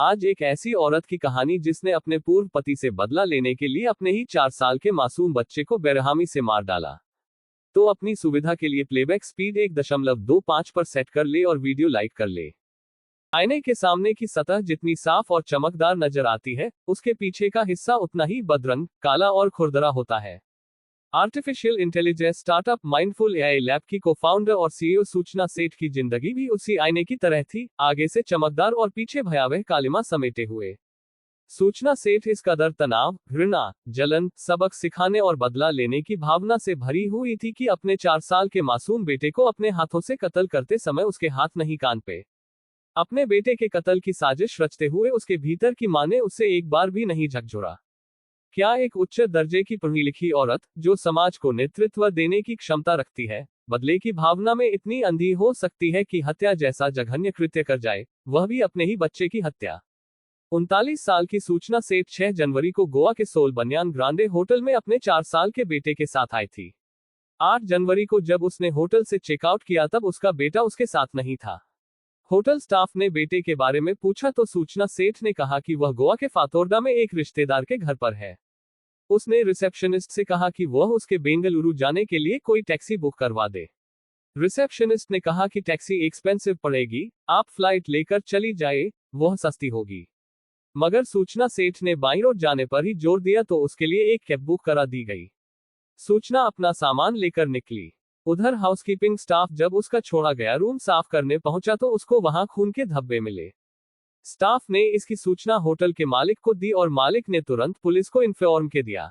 आज एक ऐसी औरत की कहानी जिसने अपने पूर्व पति से बदला लेने के लिए अपने ही 4 साल के मासूम बच्चे को बेरहमी से मार डाला। तो अपनी सुविधा के लिए प्लेबैक स्पीड 1.25 पर सेट कर ले और वीडियो लाइक कर ले। आईने के सामने की सतह जितनी साफ और चमकदार नजर आती है, उसके पीछे का हिस्सा उतना ही बदरंग, काला और खुरदरा होता है। Artificial intelligence startup mindful AI lab की को-फाउंडर और सीईओ सूचना सेठ की जिंदगी भी उसी आईने की तरह थी, आगे से चमकदार और पीछे भयावह कालिमा समेटे हुए। सूचना सेठ इस कदर तनाव, घृणा, जलन, सबक सिखाने और बदला लेने की भावना से भरी हुई थी कि अपने 4 साल के मासूम बेटे को अपने हाथों से कत्ल करते समय उसके हाथ नहीं कान पे। अपने बेटे के कत्ल की साजिश रचते हुए उसके भीतर की मां ने उससे एक बार भी नहीं झकझोरा। क्या एक उच्च दर्जे की पढ़ी लिखी औरत, जो समाज को नेतृत्व देने की क्षमता रखती है, बदले की भावना में इतनी अंधी हो सकती है कि हत्या जैसा जघन्य कृत्य कर जाए, वह भी अपने ही बच्चे की हत्या। 39 साल की सूचना सेठ 6 जनवरी को गोवा के सोल बनियान ग्रांडे होटल में अपने 4 साल के बेटे के साथ आई थी। 8 जनवरी को जब उसने होटल से चेकआउट किया तब उसका बेटा उसके साथ नहीं था। होटल स्टाफ ने बेटे के बारे में पूछा तो सूचना सेठ ने कहा कि वह गोवा के फातोरडा में एक रिश्तेदार के घर पर है। उसने रिसेप्शनिस्ट से कहा कि वह उसके बेंगलुरु जाने के लिए कोई टैक्सी बुक करवा दे। रिसेप्शनिस्ट ने कहा कि टैक्सी एक्सपेंसिव पड़ेगी, आप फ्लाइट लेकर चली जाए, वह सस्ती होगी। मगर सूचना सेठ ने बाई रोड जाने पर ही जोर दिया तो उसके लिए एक कैब बुक करा दी गई। सूचना अपना सामान लेकर निकली। उधर हाउसकीपिंग स्टाफ जब उसका छोड़ा गया रूम साफ करने पहुंचा तो उसको वहां खून के धब्बे मिले। स्टाफ ने इसकी सूचना होटल के मालिक को दी और मालिक ने तुरंत पुलिस को इन्फॉर्म के दिया।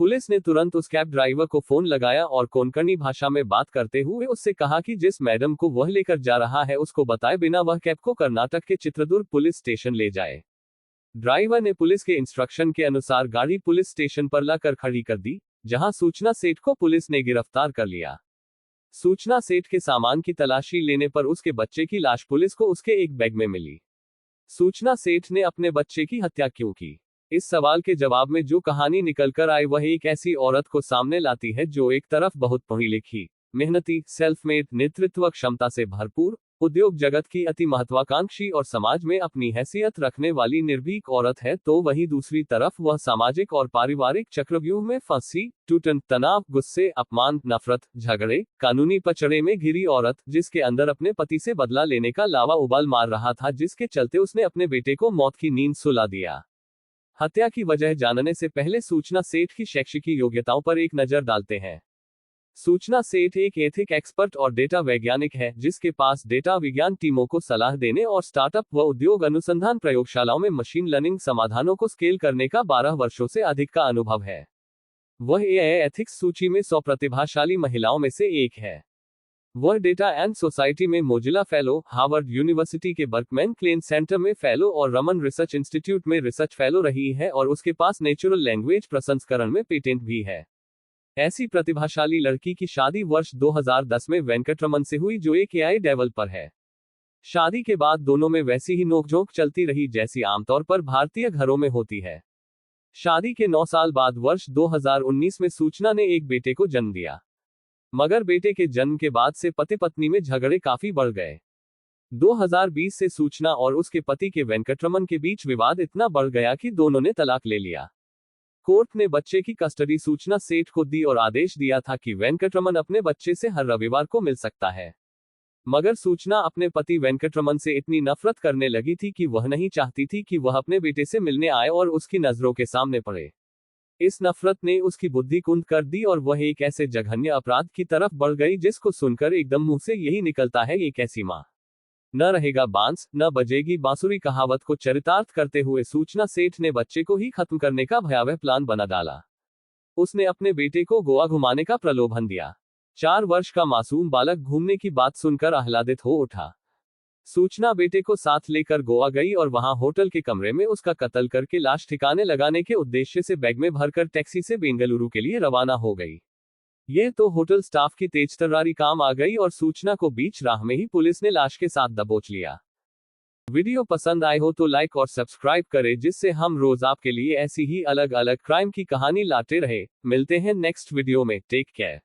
पुलिस ने तुरंत उस कैब ड्राइवर को फोन लगाया और कोंकणी भाषा में बात करते हुए उससे कहा कि जिस मैडम को वह लेकर जा रहा है उसको बताए बिना वह कैब को कर्नाटक के चित्रदुर्ग पुलिस स्टेशन ले जाए। ड्राइवर ने पुलिस के इंस्ट्रक्शन के अनुसार गाड़ी पुलिस स्टेशन पर लाकर खड़ी कर दी, जहां सूचना सेठ को पुलिस ने गिरफ्तार कर लिया। सूचना सेठ के सामान की तलाशी लेने पर उसके बच्चे की लाश पुलिस को उसके एक बैग में मिली। सूचना सेठ ने अपने बच्चे की हत्या क्यों की? इस सवाल के जवाब में जो कहानी निकल कर आई वह एक ऐसी औरत को सामने लाती है जो एक तरफ बहुत पढ़ी लिखी, मेहनती, सेल्फ मेड, नेतृत्व क्षमता से भरपूर, उद्योग जगत की अति महत्वाकांक्षी और समाज में अपनी हैसियत रखने वाली निर्भीक औरत है, तो वहीं दूसरी तरफ वह सामाजिक और पारिवारिक चक्रव्यूह में फंसी, टूटन, तनाव, गुस्से, अपमान, नफरत, झगड़े, कानूनी पचड़े में घिरी औरत, जिसके अंदर अपने पति से बदला लेने का लावा उबाल मार रहा था, जिसके चलते उसने अपने बेटे को मौत की नींद सुला दिया। हत्या की वजह जानने से पहले सूचना सेठ की शैक्षिक योग्यताओं पर एक नजर डालते हैं। सूचना सेठ एक एथिक एक्सपर्ट और डेटा वैज्ञानिक है, जिसके पास डेटा विज्ञान टीमों को सलाह देने और स्टार्टअप व उद्योग अनुसंधान प्रयोगशालाओं में मशीन लर्निंग समाधानों को स्केल करने का 12 वर्षों से अधिक का अनुभव है। वह एआई एथिक्स सूची में 100 प्रतिभाशाली महिलाओं में से एक है। वह डेटा एंड सोसाइटी में मोजिला फेलो, हार्वर्ड यूनिवर्सिटी के बर्कमैन क्लेन सेंटर में फेलो और रमन रिसर्च इंस्टीट्यूट में रिसर्च फेलो रही है और उसके पास नेचुरल लैंग्वेज प्रसंस्करण में पेटेंट भी है। ऐसी प्रतिभाशाली लड़की की शादी वर्ष 2010 में वेंकटरमन से हुई, जो एक एआई डेवलपर है। शादी के बाद दोनों में वैसी ही नोकझोंक चलती रही जैसी आमतौर पर भारतीय घरों में होती है। शादी के 9 साल बाद वर्ष 2019 में सूचना ने एक बेटे को जन्म दिया। मगर बेटे के जन्म के बाद से पति पत्नी में झगड़े काफी बढ़ गए। 2020 से सूचना और उसके पति के वेंकटरमन के बीच विवाद इतना बढ़ गया कि दोनों ने तलाक ले लिया। कोर्ट ने बच्चे की कस्टडी सूचना सेठ को दी और आदेश दिया था कि वेंकटरमन अपने बच्चे से हर रविवार को मिल सकता है। मगर सूचना अपने पति वेंकटरमन से इतनी नफरत करने लगी थी कि वह नहीं चाहती थी कि वह अपने बेटे से मिलने आए और उसकी नजरों के सामने पड़े। इस नफरत ने उसकी बुद्धि कुंद कर दी और वह एक ऐसे जघन्य अपराध की तरफ बढ़ गई जिसको सुनकर एकदम मुंह से यही निकलता है, एक ऐसी मां न रहेगा बांस, न बजेगी बांसुरी कहावत को चरितार्थ करते हुए सूचना सेठ ने बच्चे को ही खत्म करने का भयावह प्लान बना डाला। उसने अपने बेटे को गोवा घुमाने का प्रलोभन दिया। 4 वर्ष का मासूम बालक घूमने की बात सुनकर आह्लादित हो उठा। सूचना बेटे को साथ लेकर गोवा गई और वहां होटल के कमरे में उसका कत्ल करके लाश ठिकाने लगाने के उद्देश्य से बैग में भरकर टैक्सी से बेंगलुरु के लिए रवाना हो गई। यह तो होटल स्टाफ की तेजतर्रारी काम आ गई और सूचना को बीच राह में ही पुलिस ने लाश के साथ दबोच लिया। वीडियो पसंद आए हो तो लाइक और सब्सक्राइब करें, जिससे हम रोज आपके लिए ऐसी ही अलग अलग क्राइम की कहानी लाते रहे। मिलते हैं नेक्स्ट वीडियो में। Take care.